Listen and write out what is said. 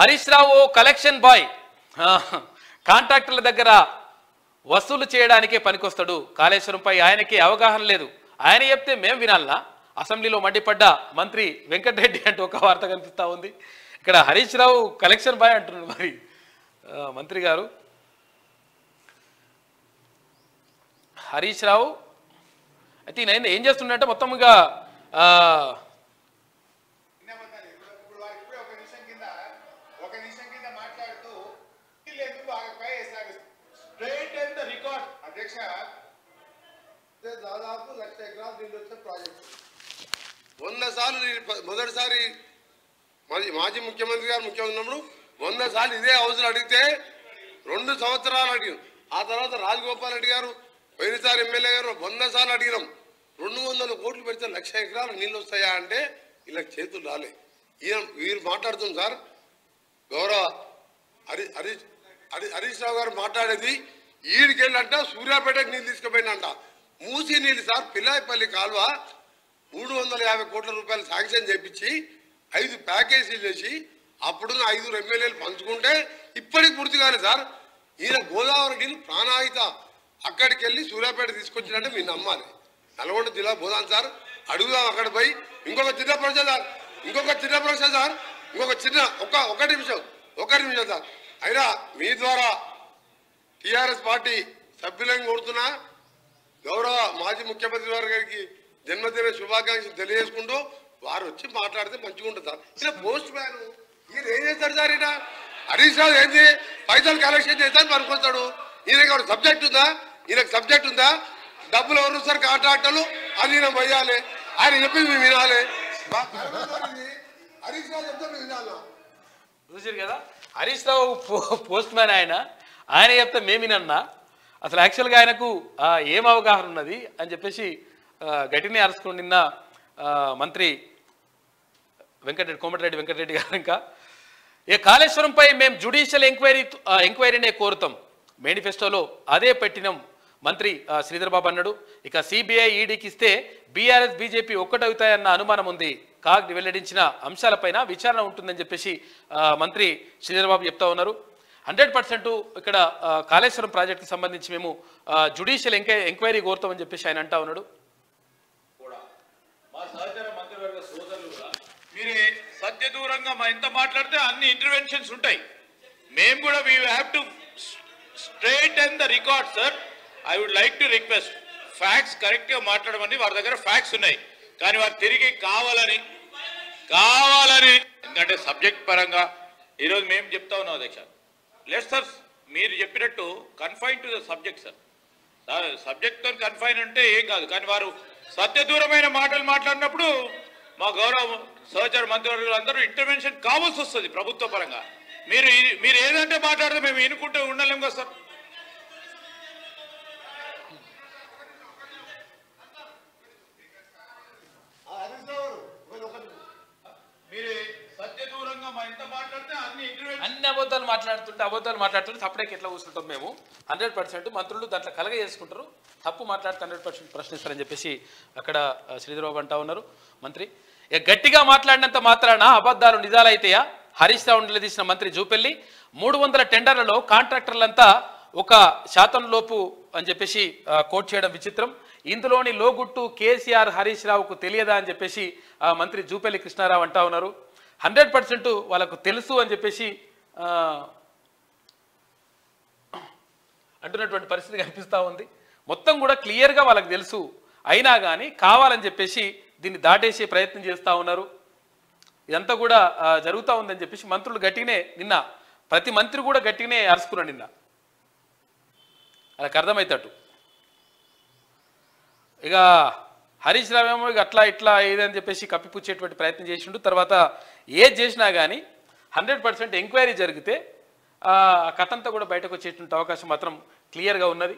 Harish Rao collection bye కాంట్రాక్టర్ల దగ్గర వసూలు చేయడానికే పనికొస్తాడు. కాళేశ్వరంపై ఆయనకి అవగాహన లేదు. ఆయన చెప్తే మేము వినాలనా? అసెంబ్లీలో మండిపడ్డ మంత్రి వెంకటరెడ్డి అంటూ ఒక వార్త కనిపిస్తూ ఉంది. ఇక్కడ హరీష్ రావు కలెక్షన్ బాయ్ అంటున్నారు. మరి మంత్రి గారు హరీష్ రావు అయితే ఈయన ఏం చేస్తుండే మొత్తంగా దాదాపు 1,00,000 ఎకరాలు నీళ్ళు వచ్చే ప్రాజెక్ట్ 100 సార్లు మొదటిసారి మాజీ ముఖ్యమంత్రి గారు ముఖ్యమంత్రి ఉన్నప్పుడు 100 సార్లు ఇదే హౌస్లో అడిగితే 2 సంవత్సరాలు అడిగాం. ఆ తర్వాత రాజగోపాల్ రెడ్డి గారు పోయినసారి ఎమ్మెల్యే గారు 100 సార్లు అడిగినాం. 200 కోట్లు పెడితే 1,00,000 ఎకరాలు నీళ్ళు వస్తాయా అంటే ఇలా చేతులు రాలే. వీరు మాట్లాడుతుంది సార్ గౌరవ హరీష్ రావు గారు మాట్లాడేది ఈడికెళ్ళంట సూర్యాపేటకు నీళ్ళు తీసుకుపోయినంట. మూసి నీళ్ళు సార్ పిల్లాయిపల్లి కాలువ 350 కోట్ల రూపాయలు శాంక్షన్ చేపించి 5 ప్యాకేజీలు చేసి అప్పుడున్న 5 ఎమ్మెల్యేలు పంచుకుంటే ఇప్పటికి పూర్తి కాలేదు సార్. ఈయన గోదావరి నీళ్ళు ప్రాణాయిత అక్కడికి వెళ్ళి సూర్యాపేట తీసుకొచ్చినట్టే మీరు నమ్మాలి. నల్గొండ జిల్లా పోదాం సార్, అడుగుదాం అక్కడ పోయి. ఇంకొక చిన్న ప్రశ్న సార్, ఒకటి నిమిషం సార్. అయినా మీ ద్వారా టీఆర్ఎస్ పార్టీ సభ్యులను కోరుతున్నా గౌరవ మాజీ ముఖ్యమంత్రి గారికి జన్మదిన శుభాకాంక్షలు తెలియజేసుకుంటూ వారు వచ్చి మాట్లాడితే మంచిగా ఉంటుంది సార్. ఇలా పోస్ట్ మ్యాన్ ఈయన ఏం చేస్తాడు సార్? ఈయన హరీష్ రావు ఏంటి పైసలు కలెక్షన్ చేస్తాను అనుకుంటాడు. ఈయనకి సబ్జెక్ట్ ఉందా? డబ్బులు ఎవరు సార్? కాంట్రాక్టర్లు అది ఈయన పోయాలి. ఆయన చెప్పింది మేము వినాలి. హరీష్ రావు చెప్తే మేము వినాలా? చూసారు కదా, హరీష్ రావు పోస్ట్ మ్యాన్ ఆయన చెప్తే మేమినన్నా. అసలు యాక్చువల్గా ఆయనకు ఏం అవగాహన ఉన్నది అని చెప్పేసి గట్టినే అరుచుకుని నిన్న మంత్రి కోమటిరెడ్డి వెంకటరెడ్డి గారు ఇంకా కాళేశ్వరంపై మేము జ్యుడిషియల్ ఎంక్వైరీనే కోరుతాం, మేనిఫెస్టోలో అదే పెట్టినాం మంత్రి శ్రీధర్ బాబు అన్నాడు. ఇక సిబిఐ ఈడీకి ఇస్తే బీఆర్ఎస్ బీజేపీ ఒక్కటవుతాయన్న అనుమానం ఉంది. కాగ్ వెల్లడించిన అంశాలపైన విచారణ ఉంటుందని చెప్పేసి మంత్రి శ్రీధర్ బాబు చెప్తా ఉన్నారు. 100% ఇక్కడ కాళేశ్వరం ప్రాజెక్టుకి సంబంధించి మేము జ్యుడిషియల్ ఎంక్వైరీ కోరుతామని చెప్పేసి ఆయన అంటా ఉన్నాడు. మా సహచర మంత్రివర్గ సోదరులు మీరే సత్య దూరంగా ఎంత మాట్లాడితే అన్ని ఇంటర్వెన్షన్స్ ఉంటాయి. మేము కూడా we have to straight and the record sir. I would like to request facts కరెక్ట్గా మాట్లాడమని. వారి దగ్గర ఫ్యాక్ట్స్ ఉన్నాయి కానీ వారు తిరిగి కావాలని ఎందుకంటే సబ్జెక్ట్ పరంగా ఈరోజు మేము చెప్తా ఉన్నాం అధ్యక్ష. లేదు సార్, మీరు చెప్పినట్టు confine to the subject sir. సబ్జెక్ట్తో కన్ఫైన్ అంటే ఏం కాదు కానీ వారు సత్యదూరమైన మాటలు మాట్లాడినప్పుడు మా గౌరవ సహచర మంత్రివర్గులు అందరూ ఇంటర్వెన్షన్ కావాల్సి వస్తుంది ప్రభుత్వ పరంగా. మీరు ఏదంటే మాట్లాడితే మేము ఎన్నుకుంటే ఉండలేము కదా సార్. మీరు సత్యదూరంగా ఎంత మాట్లాడితే అన్ని అబద్ధాలు మాట్లాడుతుంటే తప్పుడేకి ఎట్లా కూర్చుంటాం మేము. 100% మంత్రులు దాంట్లో కలగ చేసుకుంటారు. తప్పు మాట్లాడితే 100% ప్రశ్నిస్తారని చెప్పేసి అక్కడ శ్రీధర్ బాబు అంటా ఉన్నారు మంత్రి. గట్టిగా మాట్లాడినంత మాత్రాన అబద్ధాలు నిజాలైతాయా? హరీష్ రావు నిలదీసిన మంత్రి జూపెల్లి 300 టెండర్లలో కాంట్రాక్టర్లంతా 1% లోపు అని చెప్పేసి కోట్ చేయడం విచిత్రం. ఇందులోని లోగుట్టు కేసీఆర్ హరీష్ రావుకు తెలియదా అని చెప్పేసి మంత్రి జూపెల్లి కృష్ణారావు అంటా ఉన్నారు. 100% వాళ్ళకు తెలుసు అని చెప్పేసి అంటున్నటువంటి పరిస్థితి కనిపిస్తూ ఉంది. మొత్తం కూడా క్లియర్గా వాళ్ళకి తెలుసు, అయినా కానీ కావాలని చెప్పేసి దీన్ని దాటేసే ప్రయత్నం చేస్తూ ఉన్నారు. ఇదంతా కూడా జరుగుతూ ఉందని చెప్పేసి మంత్రులు గట్టిగానే నిన్న ప్రతి మంత్రి కూడా గట్టిగానే అరుచుకున్నాడు నిన్న. వాళ్ళకి అర్థమవుతాడు. ఇక హరీష్ రావు ఏమో అట్లా ఇట్లా ఏదని చెప్పేసి కప్పిపుచ్చేటువంటి ప్రయత్నం చేసిండు. తర్వాత ఏది చేసినా కానీ 100% ఎంక్వైరీ జరిగితే కథ అంతా కూడా బయటకు వచ్చేటువంటి అవకాశం మాత్రం క్లియర్గా ఉన్నది.